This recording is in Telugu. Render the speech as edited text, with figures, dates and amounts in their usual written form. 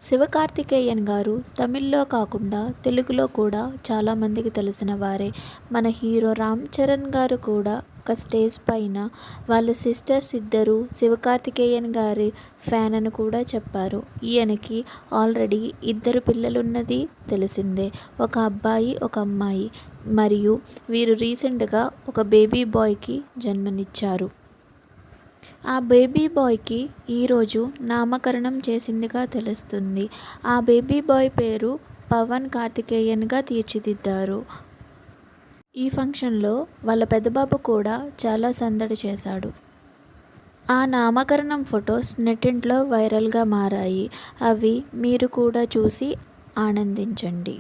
శివకార్తికేయన్ గారు తమిళ్లో కాకుండా తెలుగులో కూడా చాలామందికి తెలిసిన వారే. మన హీరో రామ్ చరణ్ గారు కూడా ఒక స్టేజ్ పైన వాళ్ళ సిస్టర్స్ ఇద్దరు శివకార్తికేయన్ గారి ఫ్యాన్ అని కూడా చెప్పారు. ఈయనకి ఆల్రెడీ ఇద్దరు పిల్లలున్నది తెలిసిందే. ఒక అబ్బాయి, ఒక అమ్మాయి. మరియు వీరు రీసెంట్గా ఒక బేబీ బాయ్కి జన్మనిచ్చారు. ఆ బేబీ బాయ్కి ఈరోజు నామకరణం చేసిందిగా తెలుస్తుంది. ఆ బేబీ బాయ్ పేరు పవన్ కార్తికేయన్గా తీర్చిదిద్దారు. ఈ ఫంక్షన్లో వాళ్ళ పెద్దబాబు కూడా చాలా సందడి చేశాడు. ఆ నామకరణం ఫొటోస్ నెట్టింట్లో వైరల్గా మారాయి. అవి మీరు కూడా చూసి ఆనందించండి.